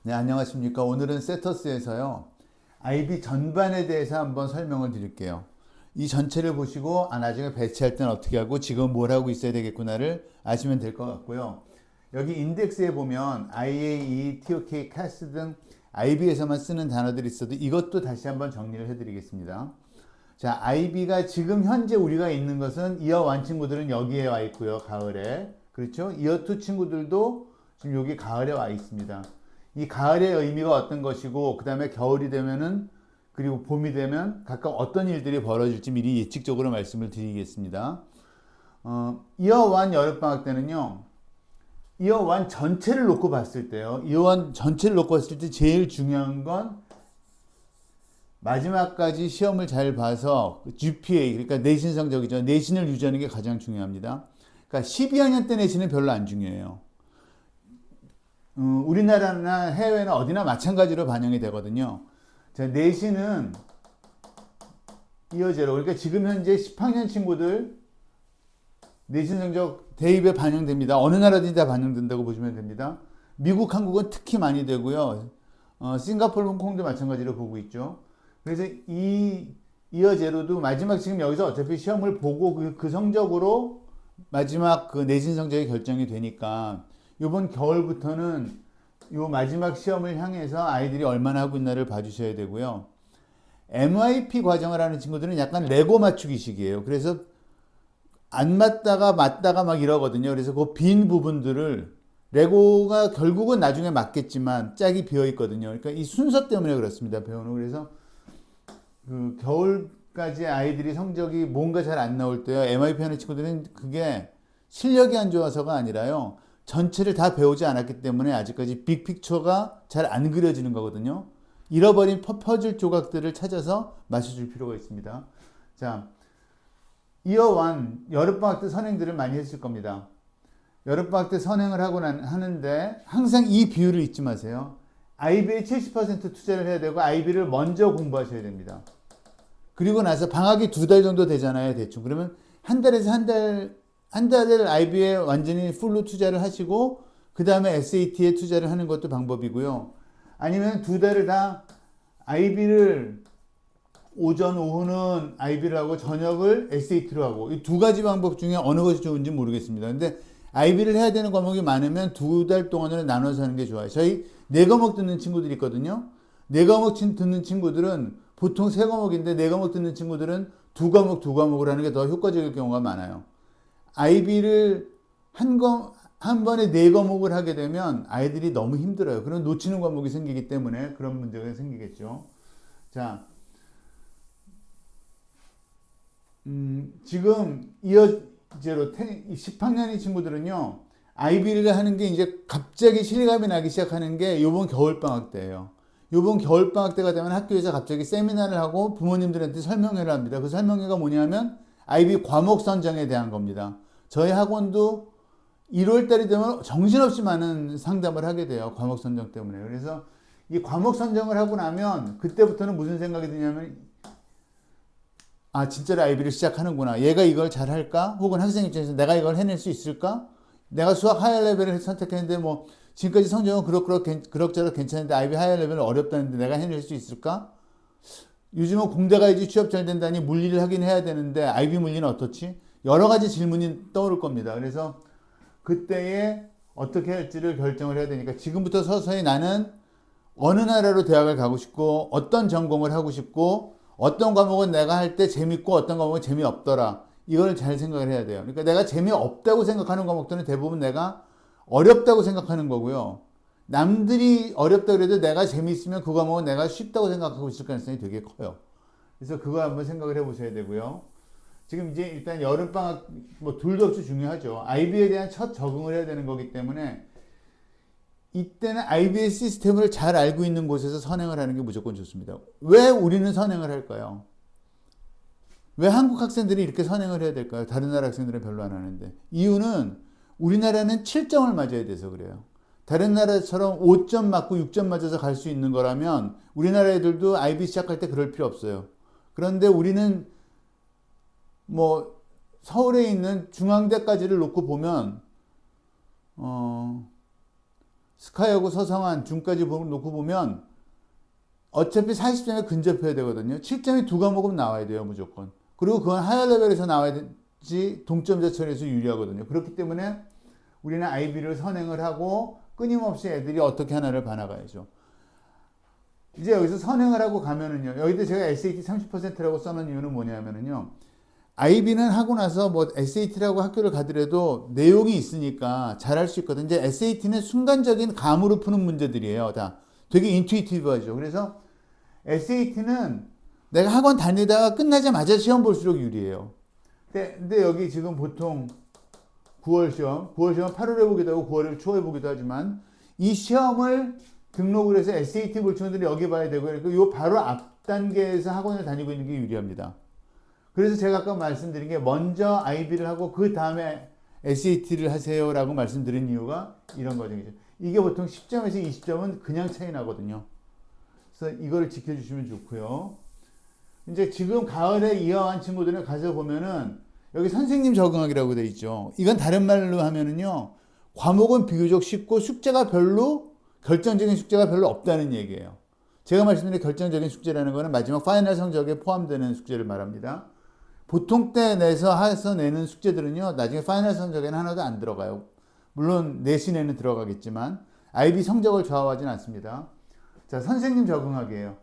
네, 안녕하십니까. 오늘은 세터스에서요. IB 전반에 대해서 한번 설명을 드릴게요. 이 전체를 보시고 나중에 배치할 때는 어떻게 하고 지금 뭘 하고 있어야 되겠구나를 아시면 될 것 같고요. 여기 인덱스에 보면 IAE, TOK, CAS 등 IB에서만 쓰는 단어들이 있어도 이것도 다시 한번 정리를 해드리겠습니다. 자, IB가 지금 현재 우리가 있는 것은 이어 1 친구들은 여기에 와 있고요. 가을에. 그렇죠? 이어 2 친구들도 지금 여기 가을에 와 있습니다. 이 가을의 의미가 어떤 것이고 그 다음에 겨울이 되면은 그리고 봄이 되면 각각 어떤 일들이 벌어질지 미리 예측적으로 말씀을 드리겠습니다. 이어 1 여름방학 때는요. 이어 1 전체를 놓고 봤을 때요. 이어 1 전체를 놓고 봤을 때 제일 중요한 건 마지막까지 시험을 잘 봐서 GPA, 그러니까 내신 성적이죠. 내신을 유지하는 게 가장 중요합니다. 그러니까 12학년 때 내신은 별로 안 중요해요. 우리나라나 해외나 어디나 마찬가지로 반영이 되거든요. 자, 내신은 이어제로. 그러니까 지금 현재 10학년 친구들 내신 성적 대입에 반영됩니다. 어느 나라든지 다 반영된다고 보시면 됩니다. 미국, 한국은 특히 많이 되고요. 싱가포르, 홍콩도 마찬가지로 보고 있죠. 그래서 이 이어제로도 마지막 지금 여기서 어차피 시험을 보고 그 성적으로 마지막 그 내신 성적이 결정이 되니까 이번 겨울부터는 요 마지막 시험을 향해서 아이들이 얼마나 하고 있나를 봐주셔야 되고요. MIP 과정을 하는 친구들은 약간 레고 맞추기식이에요. 그래서 안 맞다가 맞다가 막 이러거든요. 그래서 그 빈 부분들을 레고가 결국은 나중에 맞겠지만 짝이 비어 있거든요. 그러니까 이 순서 때문에 그렇습니다. 배우는. 그래서 그 겨울까지 아이들이 성적이 뭔가 잘 안 나올 때요. MIP 하는 친구들은 그게 실력이 안 좋아서가 아니라요. 전체를 다 배우지 않았기 때문에 아직까지 빅픽처가 잘 안 그려지는 거거든요. 잃어버린 퍼즐 조각들을 찾아서 맞춰줄 필요가 있습니다. 자, 이어 1 여름방학 때 선행들을 많이 했을 겁니다. 여름방학 때 선행을 하는데 항상 이 비율을 잊지 마세요. IB에 70% 투자를 해야 되고 IB를 먼저 공부하셔야 됩니다. 그리고 나서 방학이 2달 정도 되잖아요, 대충. 그러면 한 달에서 한 달을 IB에 완전히 풀로 투자를 하시고 그 다음에 SAT에 투자를 하는 것도 방법이고요. 아니면 2달을 다 IB를 오전, 오후는 IB를 하고 저녁을 SAT로 하고 이 2가지 방법 중에 어느 것이 좋은지 모르겠습니다. 근데 IB를 해야 되는 과목이 많으면 2달 동안을 나눠서 하는 게 좋아요. 저희 4과목 듣는 친구들이 있거든요. 4과목 듣는 친구들은 보통 3과목인데 4과목 듣는 친구들은 2과목을 하는 게 더 효과적일 경우가 많아요. IB를 한 번에 4과목을 하게 되면 아이들이 너무 힘들어요. 그런 놓치는 과목이 생기기 때문에 그런 문제가 생기겠죠. 자, 지금 이어제로 10학년의 친구들은요, IB를 하는 게 이제 갑자기 실감이 나기 시작하는 게 요번 겨울방학 때예요. 요번 겨울방학 때가 되면 학교에서 갑자기 세미나를 하고 부모님들한테 설명회를 합니다. 그 설명회가 뭐냐면 IB 과목 선정에 대한 겁니다. 저희 학원도 1월 달이 되면 정신없이 많은 상담을 하게 돼요. 과목 선정 때문에. 그래서 이 과목 선정을 하고 나면 그때부터는 무슨 생각이 드냐면 진짜로 IB를 시작하는구나. 얘가 이걸 잘할까? 혹은 학생 입장에서 내가 이걸 해낼 수 있을까? 내가 수학 하이어 레벨을 선택했는데 뭐 지금까지 성적은 그럭저럭 괜찮은데 IB 하이어 레벨은 어렵다는데 내가 해낼 수 있을까? 요즘은 공대 가야지 취업 잘 된다니 물리를 하긴 해야 되는데 IB 물리는 어떻지? 여러 가지 질문이 떠오를 겁니다. 그래서 그때에 어떻게 할지를 결정을 해야 되니까 지금부터 서서히 나는 어느 나라로 대학을 가고 싶고 어떤 전공을 하고 싶고 어떤 과목은 내가 할 때 재밌고 어떤 과목은 재미없더라. 이걸 잘 생각을 해야 돼요. 그러니까 내가 재미없다고 생각하는 과목들은 대부분 내가 어렵다고 생각하는 거고요. 남들이 어렵다 그래도 내가 재미있으면 그 과목은 내가 쉽다고 생각하고 있을 가능성이 되게 커요. 그래서 그거 한번 생각을 해보셔야 되고요. 지금 이제 일단 여름방학 뭐 둘도 없이 중요하죠. IB에 대한 첫 적응을 해야 되는 거기 때문에 이때는 IB의 시스템을 잘 알고 있는 곳에서 선행을 하는 게 무조건 좋습니다. 왜 우리는 선행을 할까요? 왜 한국 학생들이 이렇게 선행을 해야 될까요? 다른 나라 학생들은 별로 안 하는데. 이유는 우리나라는 7점을 맞아야 돼서 그래요. 다른 나라처럼 5점 맞고 6점 맞아서 갈 수 있는 거라면 우리나라 애들도 IB 시작할 때 그럴 필요 없어요. 그런데 우리는 뭐 서울에 있는 중앙대까지를 놓고 보면 스카이하고 서성한 중까지 놓고 보면 어차피 40점에 근접해야 되거든요. 7점이 두 과목은 나와야 돼요, 무조건. 그리고 그건 하이어 레벨에서 나와야지 동점자 처리에서 유리하거든요. 그렇기 때문에 우리는 IB를 선행을 하고 끊임없이 애들이 어떻게 하나를 봐나가야죠. 이제 여기서 선행을 하고 가면은요. 여기도 제가 SAT 30%라고 써놓은 이유는 뭐냐면은요. IB는 하고 나서 뭐 SAT라고 학교를 가더라도 내용이 있으니까 잘할 수 있거든요. 이제 SAT는 순간적인 감으로 푸는 문제들이에요. 다 되게 인투이티브하죠. 그래서 SAT는 내가 학원 다니다가 끝나자마자 시험 볼수록 유리해요. 근데 여기 지금 보통 9월 시험 8월에 보기도 하고 9월 초에 보기도 하지만 이 시험을 등록을 해서 SAT 볼 친구들이 여기 봐야 되고요. 요 바로 앞 단계에서 학원을 다니고 있는 게 유리합니다. 그래서 제가 아까 말씀드린 게 먼저 IB를 하고 그 다음에 SAT를 하세요라고 말씀드린 이유가 이런 과정이죠. 이게 보통 10점에서 20점은 그냥 차이 나거든요. 그래서 이거를 지켜주시면 좋고요. 이제 지금 가을에 이어간 친구들은 가서 보면은 여기 선생님 적응하기라고 돼 있죠. 이건 다른 말로 하면은요. 과목은 비교적 쉽고 숙제가 별로 결정적인 숙제가 별로 없다는 얘기예요. 제가 말씀드린 결정적인 숙제라는 거는 마지막 파이널 성적에 포함되는 숙제를 말합니다. 보통 때 해서 내는 숙제들은요. 나중에 파이널 성적에는 하나도 안 들어가요. 물론 내신에는 들어가겠지만 IB 성적을 좌우하진 않습니다. 자, 선생님 적응하기예요.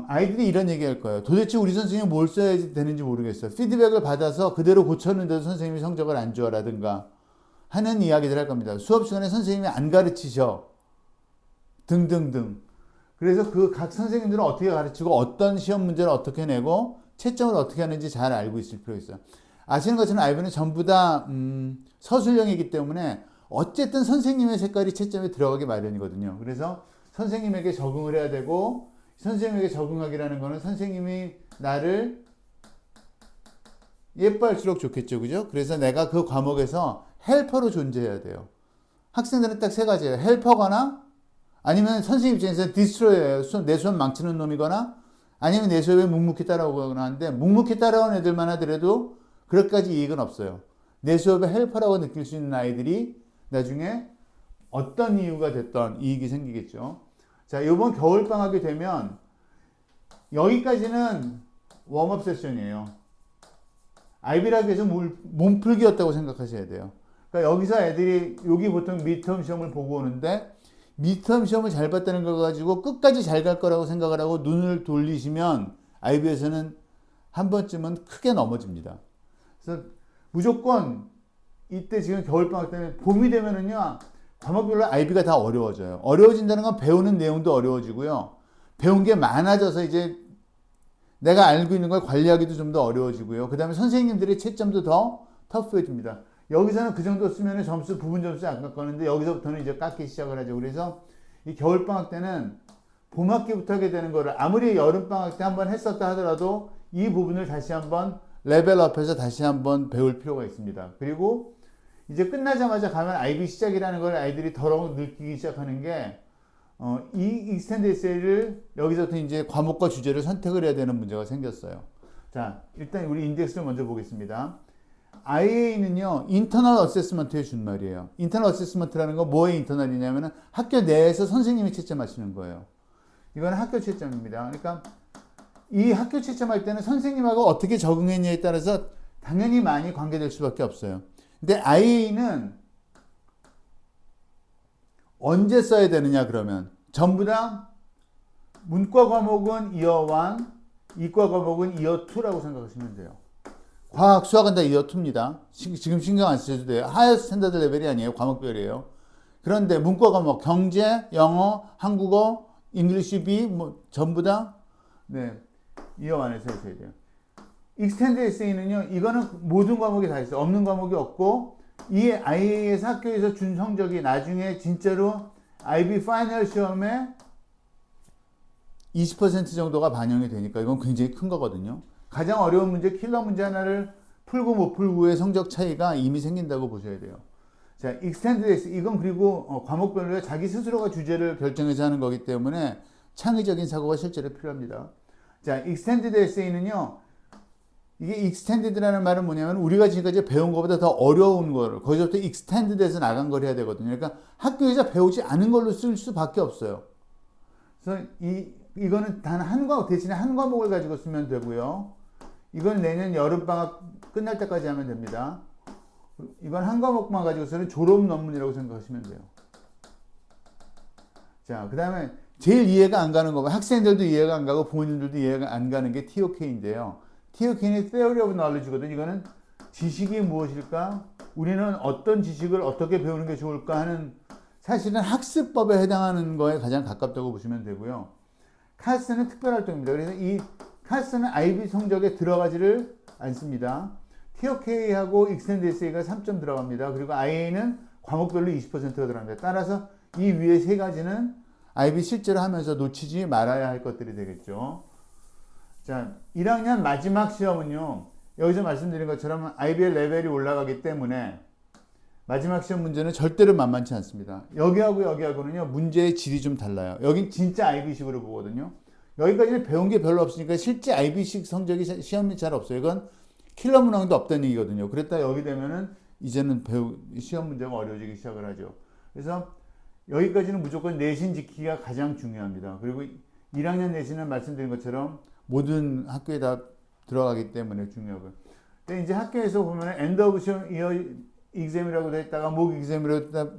아이들이 이런 얘기 할 거예요. 도대체 우리 선생님이 뭘 써야 되는지 모르겠어요. 피드백을 받아서 그대로 고쳤는데도 선생님이 성적을 안 줘라든가 하는 이야기들 할 겁니다. 수업 시간에 선생님이 안 가르치셔. 등등등. 그래서 그 각 선생님들은 어떻게 가르치고 어떤 시험 문제를 어떻게 내고 채점을 어떻게 하는지 잘 알고 있을 필요가 있어요. 아시는 것처럼 IB는 전부 다 서술형이기 때문에 어쨌든 선생님의 색깔이 채점에 들어가기 마련이거든요. 그래서 선생님에게 적응을 해야 되고 선생님에게 적응하기라는 거는 선생님이 나를 예뻐할수록 좋겠죠. 그죠? 그래서 내가 그 과목에서 헬퍼로 존재해야 돼요. 학생들은 딱 세 가지예요. 헬퍼거나 아니면 선생님 입장에서 디스트로이예요. 내 수업 망치는 놈이거나 아니면 내 수업에 묵묵히 따라오거나 하는데 묵묵히 따라온 애들만 하더라도 그렇게까지 이익은 없어요. 내 수업에 헬퍼라고 느낄 수 있는 아이들이 나중에 어떤 이유가 됐던 이익이 생기겠죠. 자, 이번 겨울방학이 되면 여기까지는 웜업 세션이에요. IB라고 해서 몸풀기였다고 생각하셔야 돼요. 그러니까 여기서 애들이 여기 보통 미드텀 시험을 보고 오는데 미드텀 시험을 잘 봤다는 걸 가지고 끝까지 잘 갈 거라고 생각을 하고 눈을 돌리시면 IB에서는 한 번쯤은 크게 넘어집니다. 그래서 무조건 이때 지금 겨울방학 때문에 봄이 되면은요 과목별로 IB가 다 어려워져요. 어려워진다는 건 배우는 내용도 어려워지고요. 배운 게 많아져서 이제 내가 알고 있는 걸 관리하기도 좀 더 어려워지고요. 그 다음에 선생님들의 채점도 더 터프해집니다. 여기서는 그 정도 쓰면 점수, 부분 점수 안 깎았는데 여기서부터는 이제 깎기 시작을 하죠. 그래서 이 겨울방학 때는 봄학기부터 하게 되는 거를 아무리 여름방학 때 한번 했었다 하더라도 이 부분을 다시 한번 레벨업해서 다시 한번 배울 필요가 있습니다. 그리고 이제 끝나자마자 가면 IB 시작이라는 걸 아이들이 더러 느끼기 시작하는 게 이 익스텐드 에세이를 여기서부터 이제 과목과 주제를 선택을 해야 되는 문제가 생겼어요. 자, 일단 우리 인덱스를 먼저 보겠습니다. IA는요, 인터널 어세스먼트의 준말이에요. 인터널 어세스먼트라는 건 뭐의 인터널이냐면은 학교 내에서 선생님이 채점하시는 거예요. 이거는 학교 채점입니다. 그러니까 이 학교 채점할 때는 선생님하고 어떻게 적응했냐에 따라서 당연히 많이 관계될 수밖에 없어요. 근데 IA는 언제 써야 되느냐 그러면 전부 다 문과 과목은 이어 1, 이과 과목은 이어 2라고 생각하시면 돼요. 과학, 수학은 다 이어 2입니다. 지금 신경 안 쓰셔도 돼요. 하이어 스탠다드 레벨이 아니에요. 과목별이에요. 그런데 문과 과목, 경제, 영어, 한국어, 잉글리시 B 뭐 전부 다 이어 1에서 하셔야 돼요. 익스텐드 에세이는요. 이거는 모든 과목이 다 있어요. 없는 과목이 없고 이 IA에서 학교에서 준 성적이 나중에 진짜로 IB 파이널 시험에 20% 정도가 반영이 되니까 이건 굉장히 큰 거거든요. 가장 어려운 문제, 킬러 문제 하나를 풀고 못 풀고의 성적 차이가 이미 생긴다고 보셔야 돼요. 자, 익스텐드 에세이 이건 그리고 과목별로 자기 스스로가 주제를 결정해서 하는 거기 때문에 창의적인 사고가 실제로 필요합니다. 자, 익스텐드 에세이는요. 이게 extended라는 말은 뭐냐면 우리가 지금까지 배운 것보다 더 어려운 거를 거기서부터 extended에서 나간 걸 해야 되거든요. 그러니까 학교에서 배우지 않은 걸로 쓸 수밖에 없어요. 그래서 이거는 단 한 과목 대신에 한 과목을 가지고 쓰면 되고요. 이건 내년 여름방학 끝날 때까지 하면 됩니다. 이건 한 과목만 가지고 쓰는 졸업 논문이라고 생각하시면 돼요. 자, 그 다음에 제일 이해가 안 가는 거, 학생들도 이해가 안 가고 부모님들도 이해가 안 가는 게 TOK인데요. TOK는 Theory of Knowledge거든요. 이거는 지식이 무엇일까? 우리는 어떤 지식을 어떻게 배우는 게 좋을까 하는 사실은 학습법에 해당하는 거에 가장 가깝다고 보시면 되고요. 카스는 특별활동입니다. 그래서 이 카스는 IB 성적에 들어가지를 않습니다. TOK하고 Extended Essay가 3점 들어갑니다. 그리고 IA는 과목별로 20%가 들어갑니다. 따라서 이 위에 세 가지는 IB 실제로 하면서 놓치지 말아야 할 것들이 되겠죠. 자, 1학년 마지막 시험은요. 여기서 말씀드린 것처럼 IB의 레벨이 올라가기 때문에 마지막 시험 문제는 절대로 만만치 않습니다. 여기하고 여기하고는요. 문제의 질이 좀 달라요. 여긴 진짜 IB식으로 보거든요. 여기까지는 배운 게 별로 없으니까 실제 IB식 성적이 시험이 잘 없어요. 이건 킬러 문항도 없다는 얘기거든요. 그랬다 여기 되면은 이제는 시험 문제가 어려워지기 시작을 하죠. 그래서 여기까지는 무조건 내신 지키기가 가장 중요합니다. 그리고 1학년 내신은 말씀드린 것처럼 모든 학교에 다 들어가기 때문에 중요하고요. 근데 이제 학교에서 보면 엔드 오브 이어 exam이라고 돼 있다가 mock exam이라고 돼 있다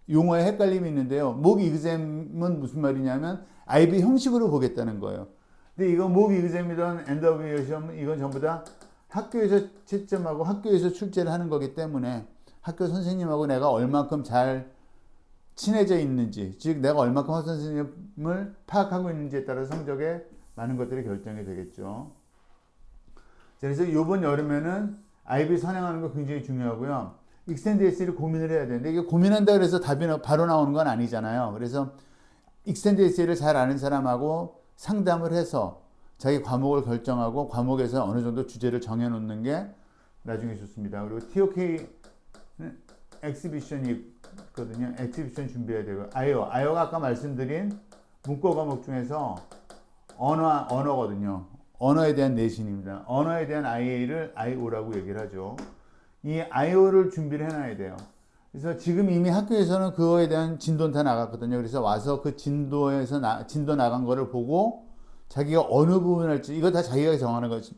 용어에 헷갈림이 있는데요. mock exam은 무슨 말이냐면 IB 형식으로 보겠다는 거예요. 근데 이거 mock exam이든 end of year 시험은 이건 전부 다 학교에서 채점하고 학교에서 출제를 하는 거기 때문에 학교 선생님하고 내가 얼만큼 잘 친해져 있는지, 즉 내가 얼만큼 학교 선생님을 파악하고 있는지에 따라 성적에 많은 것들이 결정이 되겠죠. 그래서 이번 여름에는 IB 선행하는 거 굉장히 중요하고요. 익스텐드 에세이를 고민을 해야 되는데 이게 고민한다 그래서 답이 바로 나오는 건 아니잖아요. 그래서 익스텐드 에세이를 잘 아는 사람하고 상담을 해서 자기 과목을 결정하고 과목에서 어느 정도 주제를 정해놓는 게 나중에 좋습니다. 그리고 TOK 엑시비션이 있거든요. 엑시비션 준비해야 되고 아이오가 아까 말씀드린 문과 과목 중에서 언어거든요. 언어에 대한 내신입니다. 언어에 대한 IA를 IO라고 얘기를 하죠. 이 IO를 준비를 해놔야 돼요. 그래서 지금 이미 학교에서는 그거에 대한 진도는 다 나갔거든요. 그래서 와서 그 진도에서 진도 나간 거를 보고 자기가 어느 부분을 할지 이거 다 자기가 정하는 거지.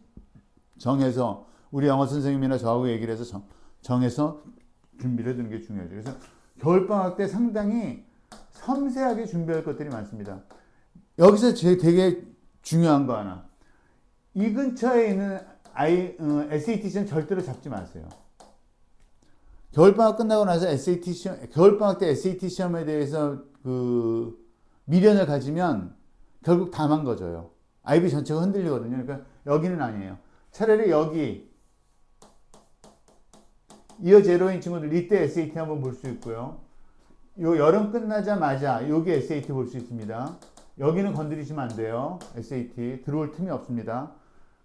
정해서 우리 영어 선생님이나 저하고 얘기를 해서 정해서 준비를 해두는 게 중요하죠. 그래서 겨울방학 때 상당히 섬세하게 준비할 것들이 많습니다. 여기서 되게 중요한 거 하나. 이 근처에 있는 SAT 시험 절대로 잡지 마세요. 겨울방학 끝나고 나서 SAT 시험, 겨울방학 때 SAT 시험에 대해서 미련을 가지면 결국 다 망가져요. IB 전체가 흔들리거든요. 그러니까 여기는 아니에요. 차라리 여기 이어 제로인 친구들 이때 SAT 한번 볼 수 있고요. 요 여름 끝나자마자 여기 SAT 볼 수 있습니다. 여기는 건드리시면 안 돼요. SAT 들어올 틈이 없습니다.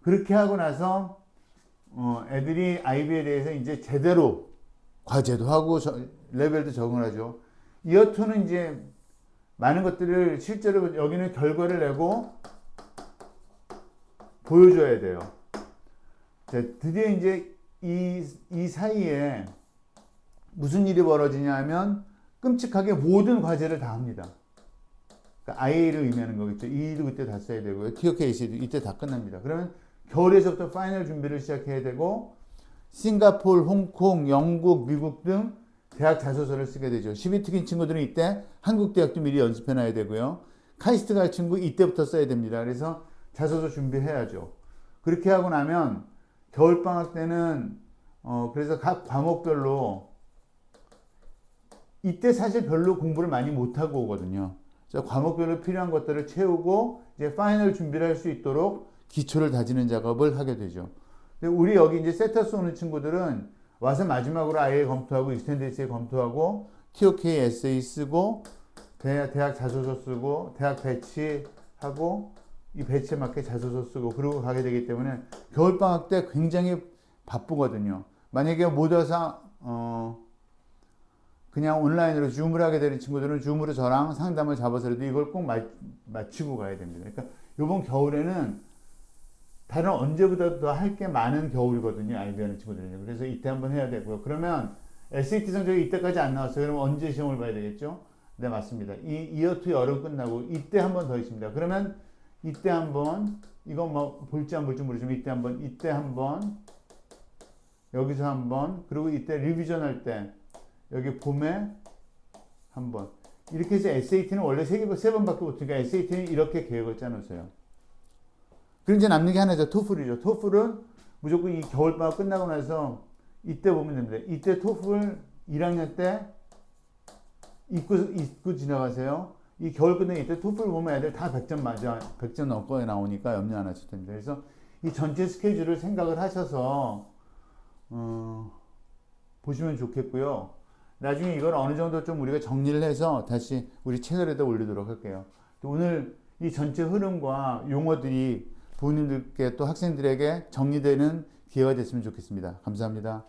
그렇게 하고 나서 애들이 IB에 대해서 이제 제대로 과제도 하고 레벨도 적응을 하죠. 이어 2는 이제 많은 것들을 실제로 여기는 결과를 내고 보여줘야 돼요. 자, 드디어 이제 이 사이에 무슨 일이 벌어지냐 하면 끔찍하게 모든 과제를 다 합니다. 그러니까 IA를 의미하는 거겠죠. E도 그때 다 써야 되고요. TOK, AC도 이때 다 끝납니다. 그러면 겨울에서부터 파이널 준비를 시작해야 되고 싱가포르, 홍콩, 영국, 미국 등 대학 자소서를 쓰게 되죠. 12특인 친구들은 이때 한국 대학도 미리 연습해 놔야 되고요. 카이스트 갈 친구 이때부터 써야 됩니다. 그래서 자소서 준비해야죠. 그렇게 하고 나면 겨울방학 때는 그래서 각 과목별로 이때 사실 별로 공부를 많이 못하고 오거든요. 그래서 과목별로 필요한 것들을 채우고 이제 파이널 준비를 할 수 있도록 기초를 다지는 작업을 하게 되죠. 근데 우리 여기 이제 세터스 오는 친구들은 와서 마지막으로 IA 검토하고 익스텐드 에세이 검토하고 TOK 에세이 쓰고 대학 자소서 쓰고 대학 배치하고 이 배치에 맞게 자소서 쓰고 그러고 가게 되기 때문에 겨울방학 때 굉장히 바쁘거든요. 만약에 못 와서 그냥 온라인으로 줌을 하게 되는 친구들은 줌으로 저랑 상담을 잡아서라도 이걸 꼭 마치고 가야 됩니다. 그러니까 이번 겨울에는 다른 언제보다도 할 게 많은 겨울이거든요. 아이비 하는 친구들은요. 그래서 이때 한번 해야 되고요. 그러면 SAT 성적이 이때까지 안 나왔어요. 그럼 언제 시험을 봐야 되겠죠? 네, 맞습니다. 이 이어 투 여름 끝나고 이때 한 번 더 있습니다. 그러면 이때 한번, 이건 뭐 볼지 안 볼지 모르지만 이때 한번, 이때 한번, 여기서 한번, 그리고 이때 리비전 할 때 여기 봄에 한번. 이렇게 해서 SAT는 원래 세 번밖에 못하니까 SAT는 이렇게 계획을 짜놓으세요. 그럼 이제 남는 게 하나죠. 토플이죠. 토플은 무조건 이 겨울방학 끝나고 나서 이때 보면 됩니다. 이때 토플 1학년 때 잊고 지나가세요. 이 겨울 끝나고 이때 토플 보면 애들 다 100점 맞아. 100점 넘게 나오니까 염려 안 하셔도 됩니다. 그래서 이 전체 스케줄을 생각을 하셔서 보시면 좋겠고요. 나중에 이걸 어느 정도 좀 우리가 정리를 해서 다시 우리 채널에다 올리도록 할게요. 또 오늘 이 전체 흐름과 용어들이 부모님들께 또 학생들에게 정리되는 기회가 됐으면 좋겠습니다. 감사합니다.